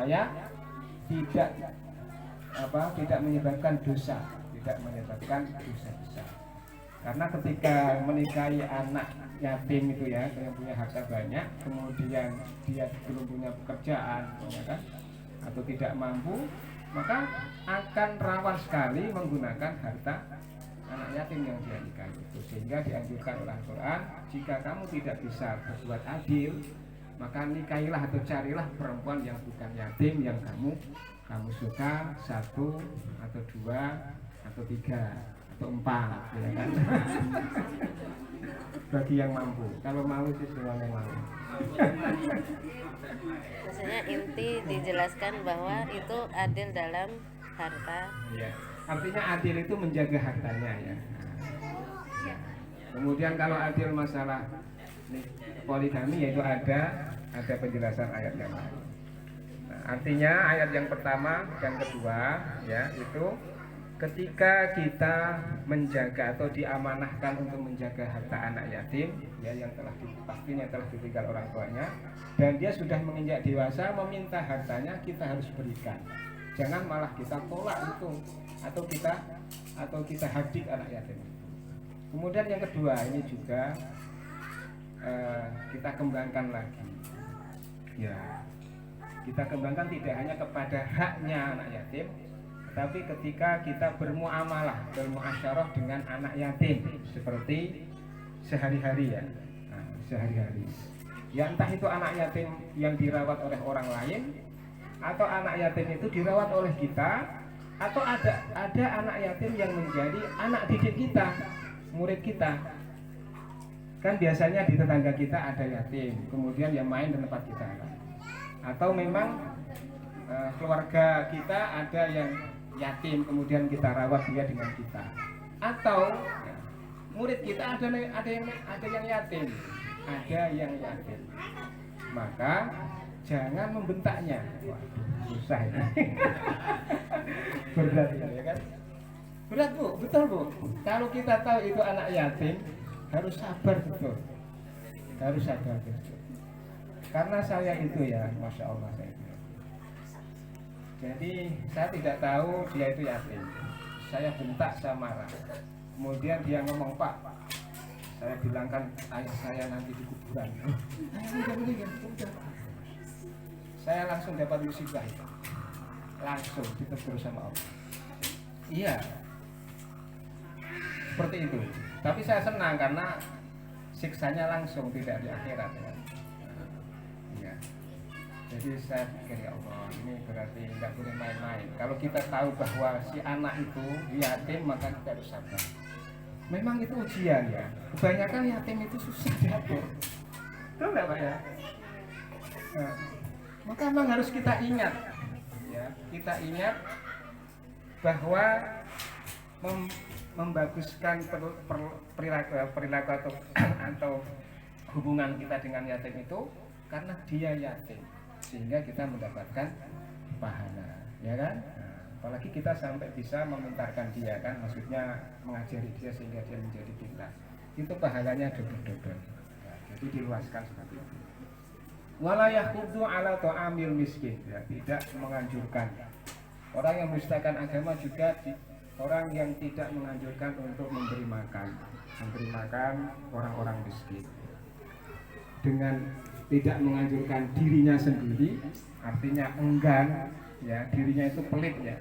supaya tidak menyebabkan dosa, tidak menyebabkan dosa besar. Karena ketika menikahi anak yatim itu ya, yang punya harta banyak, kemudian dia belum punya pekerjaan, ya kan, atau tidak mampu, maka akan rawan sekali menggunakan harta anak yatim yang dia nikahi itu. Sehingga dianjurkan oleh Al-Quran, jika kamu tidak bisa berbuat adil, maka nikahilah atau carilah perempuan yang bukan yatim, yang kamu suka, 1 atau 2 atau 3 atau 4, ya kan? Bagi yang mampu. Kalau mau sih semuanya mau. Maksudnya inti dijelaskan bahwa itu adil dalam harta. Ya. Artinya adil itu menjaga hartanya ya. Kemudian kalau adil masalah poligami, yaitu ada penjelasan ayat yang lain. Nah, artinya ayat yang pertama dan kedua ya, itu ketika kita menjaga atau diamanahkan untuk menjaga harta anak yatim ya, yang pastinya telah ditinggal orang tuanya, dan dia sudah menginjak dewasa, meminta hartanya, kita harus berikan. Jangan malah kita tolak itu, atau kita hadik anak yatim. Kemudian yang kedua, ini juga kita kembangkan lagi ya, kita kembangkan tidak hanya kepada haknya anak yatim, tapi ketika kita bermuamalah, bermuasyarah dengan anak yatim seperti sehari-hari ya, sehari-hari ya, entah itu anak yatim yang dirawat oleh orang lain, atau anak yatim itu dirawat oleh kita, atau ada anak yatim yang menjadi anak didik kita, murid kita. Kan biasanya di tetangga kita ada yatim, kemudian yang main di tempat kita, atau memang keluarga kita ada yang yatim, kemudian kita rawat dia dengan kita, atau ya, murid kita ada yang yatim, maka jangan membentaknya. Waduh, susah ini. Berat ya kan? Berat Bu, betul Bu. Kalau kita tahu itu anak yatim, harus sabar betul. Karena saya itu ya, Masya Allah saya itu. Jadi saya tidak tahu dia itu yatim. Saya bentak, saya marah. Kemudian dia ngomong, Pak, saya bilangkan ayah saya nanti di kuburan. Saya langsung dapat musibah, langsung ditegur sama Allah. Iya, seperti itu. Tapi saya senang karena siksanya langsung, tidak di akhirat ya. Iya. Jadi saya pikir, ya Allah, ini berarti tidak boleh main-main. Kalau kita tahu bahwa si anak itu yatim, maka kita harus sabar. Memang itu ujian ya. Kebanyakan yatim itu susah diatur. Betul nggak Pak ya? Nah, maka memang harus kita ingat ya, kita ingat bahwa membaguskan perilaku atau hubungan kita dengan yatim itu karena dia yatim, sehingga kita mendapatkan pahala, ya kan? Nah, apalagi kita sampai bisa memintarkan dia kan, maksudnya mengajari dia sehingga dia menjadi pintar, itu pahalanya double-double. Nah, jadi diluaskan seperti itu. Wala yakhuddu ala ta'amil miskin, ya, tidak menganjurkan. Orang yang mendustakan agama juga orang yang tidak menganjurkan untuk memberi makan orang-orang miskin. Dengan tidak menganjurkan dirinya sendiri, artinya enggan, ya, dirinya itu pelit ya,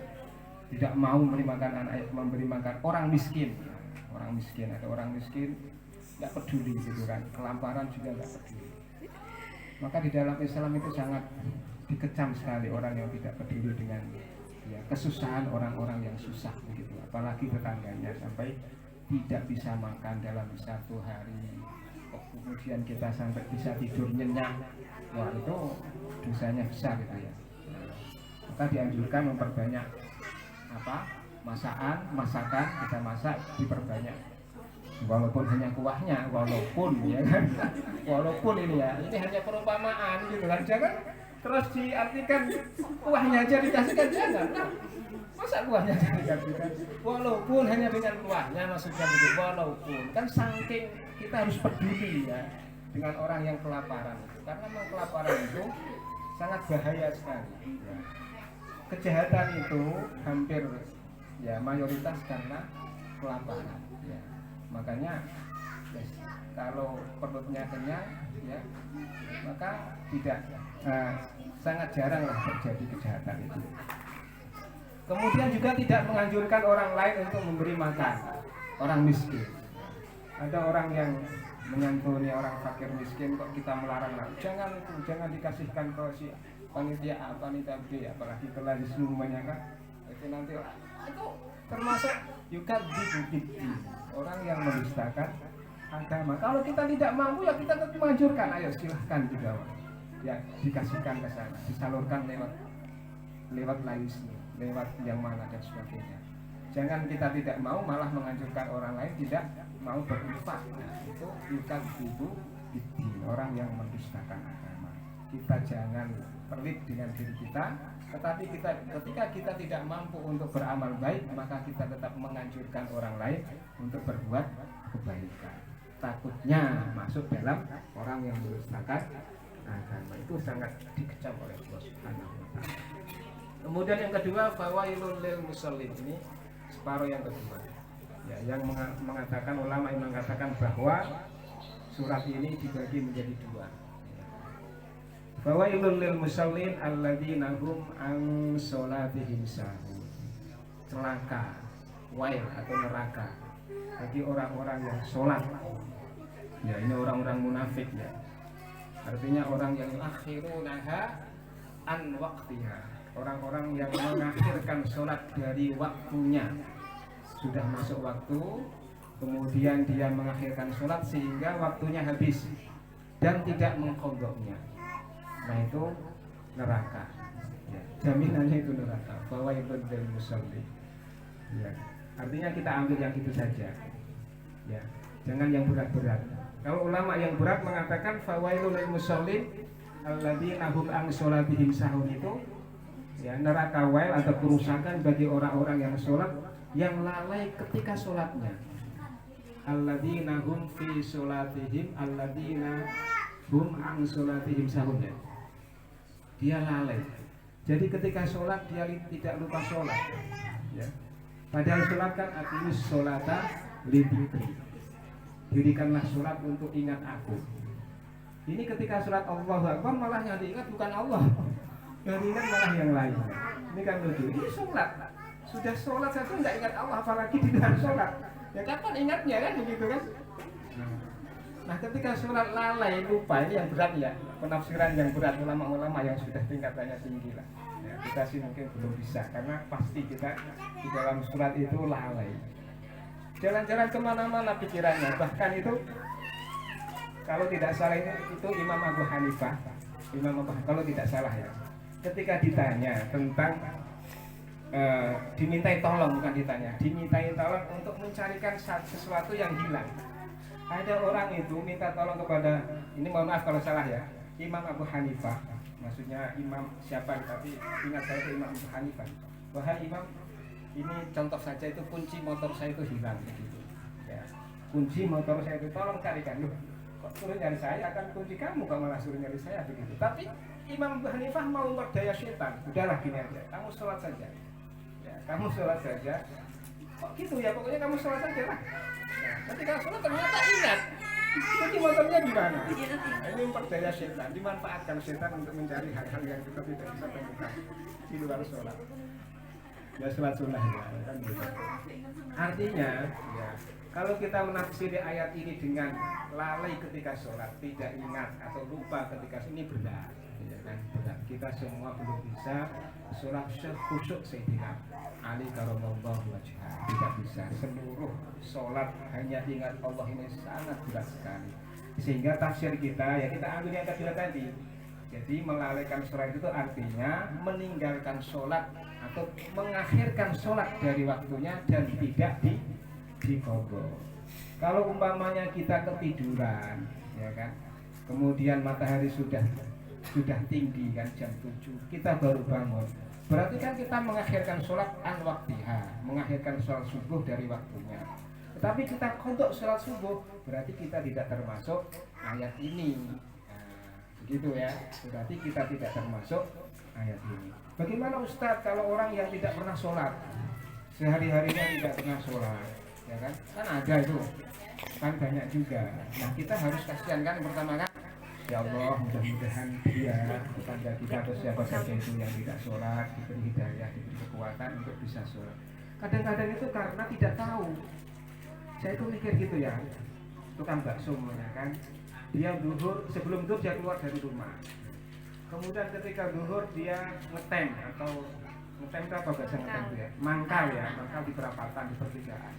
tidak mau memberi makan orang miskin. Ada orang miskin nggak peduli gitu kan, kelaparan juga nggak peduli. Maka di dalam Islam itu sangat dikecam sekali orang yang tidak peduli dengan ya, kesusahan orang-orang yang susah begitu, apalagi tetangganya sampai tidak bisa makan dalam 1 hari, kemudian kita sampai bisa tidur nyenyak, wah itu dosanya besar gitu ya. Maka dianjurkan memperbanyak masakan kita masak diperbanyak, walaupun hanya kuahnya, walaupun ini hanya perumpamaan gitu kan, jangan terus diartikan kuahnya aja dikasihkan, jangan. Masa kuahnya dikasihkan, walaupun hanya dengan kuahnya, maksudnya begitu, walaupun kan saking kita harus peduli ya dengan orang yang kelaparan, karena memang kelaparan itu sangat bahaya sekali. Ya. Kejahatan itu hampir ya mayoritas karena kelaparan. Ya. Makanya yes, kalau perutnya kenyang, ya maka tidak sangat jarang lah terjadi kejahatan itu. Kemudian juga tidak menganjurkan orang lain untuk memberi makan orang miskin. Ada orang yang menyantuni orang fakir miskin, kok kita melarang, jangan itu, jangan dikasihkan ke si panitia A, panitia B, apalagi telah semuanya kan, itu nanti itu termasuk juga dibukti orang yang mendustakan agama. Kalau kita tidak mampu ya kita tetap menganjurkan, ayo silahkan juga ya dikasihkan ke sana, disalurkan lewat laisnya, lewat yang mana dan sebagainya. Jangan kita tidak mau malah menganjurkan orang lain tidak mau berinfak. Nah, itu ibu orang yang mendustakan agama. Kita jangan pelit dengan diri kita, tetapi ketika kita tidak mampu untuk beramal baik, maka kita tetap menganjurkan orang lain untuk berbuat kebaikan. Takutnya masuk dalam orang yang mendustakan agama, itu sangat dikecam oleh Allah Subhanahu wa taala. Kemudian yang kedua, fawailul lil musallin, ini separuh yang kedua. Ya, yang mengatakan ulama yang mengatakan bahwa surat ini dibagi menjadi dua. Fawailul lil musallin alladzina hum an sholatihim sahun. Celaka, wail atau neraka bagi orang-orang yang sholat. Ya, ini orang-orang munafik ya. Artinya orang yang akhirunaha an waqtiha. Orang-orang yang mengakhirkan sholat dari waktunya. Sudah masuk waktu, kemudian dia mengakhirkan sholat sehingga waktunya habis dan tidak mengqadha'nya. Nah itu neraka. Ya, jaminannya itu neraka. Fawailul lil musallin. Ya, artinya kita ambil yang itu saja. Ya, jangan yang berat-berat. Kalau ulama yang berat mengatakan fawailul lil musallin alladzina hum an sholatihim sahun, itu ya neraka wail atau kerusakan bagi orang-orang yang sholat yang lalai ketika sholatnya. Alladzina hum fi sholatihim alladzina hum an sholatihim sahun, ya. Dia lalai. Jadi ketika sholat dia tidak lupa sholat. Ya. Padahal sholat kan aqimus sholata lidzikri. Dirikanlah sholat untuk ingat aku. Ini ketika sholat Allahu Akbar malah yang diingat bukan Allah, yang diingat malah yang lain. Ini kan lucu. Ini sholat. Sudah sholat saja nggak ingat Allah, apalagi di dalam sholat. Ya kapan ingatnya kan begitu kan? Nah ketika sholat lalai lupa, ini yang berat ya, penafsiran yang berat ulama-ulama yang sudah tingkatannya tinggi lah. Ya, kita sih mungkin belum bisa karena pasti kita di dalam sholat itu lalai. Jalan-jalan kemana-mana pikirannya, bahkan itu kalau tidak salah itu Imam Abu Hanifah, kalau tidak salah ya, ketika ditanya tentang dimintai tolong, bukan ditanya, dimintai tolong untuk mencarikan sesuatu yang hilang. Ada orang itu minta tolong kepada, ini mohon maaf kalau salah ya, Imam Abu Hanifah, maksudnya imam siapa, tapi ingat saya itu Imam Abu Hanifah. Wahai imam, ini contoh saja, itu kunci motor saya itu hilang begitu. Ya, kunci motor saya itu tolong carikan. Loh, kok suruh nyari saya, akan kunci kamu kok malah suruh nyari saya begitu. Tapi Imam Abu Hanifah mau memperdaya setan. Udahlah gini aja, kamu sholat saja. Ya, kamu sholat saja. Kok gitu ya, pokoknya kamu sholat saja lah. Nah, ketika sholat ternyata ingat kunci motornya di mana. Nah, ini memperdaya setan, dimanfaatkan setan untuk mencari hal-hal yang kita tidak bisa temukan di luar sholat. Ya sholat sunnah ya, kan gitu. Artinya ya, kalau kita menafsiri ayat ini dengan lalai ketika sholat, tidak ingat atau lupa ketika ini berat, ya kan? Berat. Kita semua belum bisa sholat khusyuk Sayyidina Ali karramallahu wajhah, tidak bisa. Seluruh sholat hanya ingat Allah ini sangat berat sekali. Sehingga tafsir kita ya kita ambil yang kedua tadi. Jadi melalaikan sholat itu artinya meninggalkan sholat atau mengakhirkan sholat dari waktunya dan tidak diqadha. Kalau umpamanya kita ketiduran, ya kan, kemudian matahari sudah tinggi kan jam 7, kita baru bangun, berarti kan kita mengakhirkan sholat an waktiha, mengakhirkan sholat subuh dari waktunya. Tetapi kita qadha sholat subuh, berarti kita tidak termasuk ayat ini. begitu ya. Berarti kita tidak termasuk ayat ini. Bagaimana Ustadz kalau orang yang tidak pernah sholat, sehari-harinya tidak pernah sholat, ya kan? Kan ada itu, kan banyak juga. Nah kita harus kasihan kan, pertama kan, ya Allah mudah-mudahan dia tetangga kita atau siapa saja itu yang tidak sholat diberi hidayah, diberi kekuatan untuk bisa sholat. Kadang-kadang itu karena tidak tahu. Saya itu mikir gitu ya, tukang bakso ya kan, dia duhur, sebelum duhur dia keluar dari rumah. Kemudian ketika duhur dia ngetem atau ngetem itu apa bahasa ngetem itu ya? Mangkal ya, mangkal di perapatan, di pertigaan.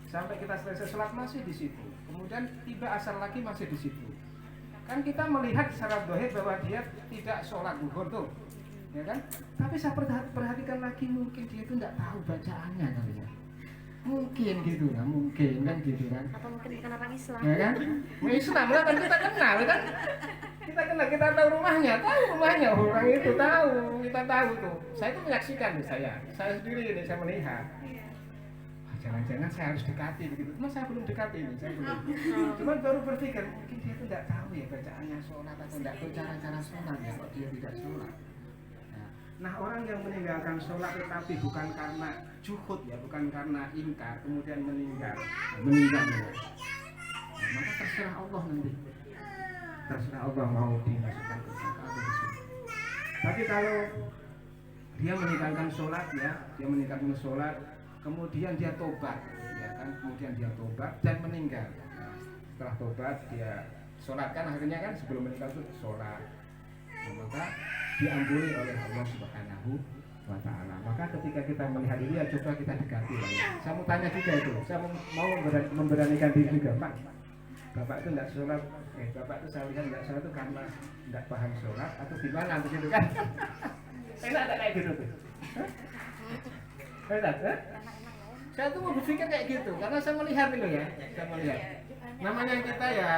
Sampai kita selesai sholat masih di situ. Kemudian tiba asar lagi masih di situ. Kan kita melihat secara dohir bahwa dia tidak sholat duhur tuh, ya kan? Tapi saya perhatikan lagi, mungkin dia itu tidak tahu bacaannya kali ya. Mungkin gitu lah, mungkin kan gitu kan. Atau mungkin bukan orang Islam. Ya kan? Islam lah kan kita kenal kan. Kita kenal, kita tahu rumahnya orang itu tahu, kita tahu tuh. Saya itu menyaksikan nih saya sendiri ini saya melihat. Jangan-jangan saya harus dekati begitu. Cuma saya belum dekati ini, saya belum. Cuman baru berpikir mungkin dia itu tidak tahu ya bacaannya sholat atau tidak tahu cara-cara sholat ya kalau dia tidak sholat. Nah orang yang meninggalkan sholat tetapi bukan karena juhud ya, bukan karena ingkar, kemudian meninggal ya. Nah, maka terserah Allah nanti. Terserah Allah mau dimasukkan ke neraka atau di sini. Tapi kalau dia meninggalkan sholat ya, dia meninggalkan sholat, kemudian dia tobat, ya kan, kemudian dia tobat dan meninggal. Nah, setelah tobat dia sholat kan akhirnya kan sebelum meninggal itu sholat. Nah, maka diampuni oleh Allah Subhanahu wa Ta'ala. Maka ketika kita melihat ini ya coba kita dekati lah ya. Saya mau tanya juga itu, saya mau memberanikan diri juga, Pak. Bapak itu tidak sholat, Bapak itu saya lihat tidak sholat itu karena tidak paham sholat atau gimana begitu kan? Enak tak kayak gitu tuh? Enak, saya tuh mau berpikir kayak gitu karena saya melihat itu ya, saya melihat. Namanya kita ya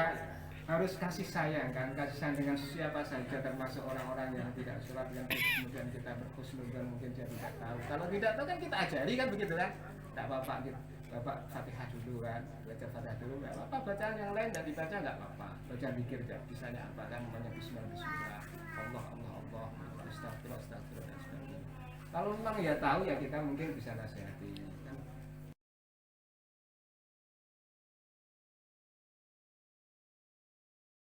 harus kasih sayang kan, kasih sayang dengan siapa saja termasuk orang-orang yang tidak sholat yang kemudian kita berkhusnuzon mungkin dia tidak tahu. Kalau tidak tahu kan kita ajari kan begitu kan? Tidak apa-apa gitu. Bapak Fatihah dulu kan, baca Fatihah dulu nggak apa-apa, bacaan yang lain tidak dibaca nggak apa-apa, baca zikir aja, misalnya apa kan, namanya Bismillah, Allah, Astagfirullah dan sebagainya. Kalau memang ya tahu ya kita mungkin bisa nasihati.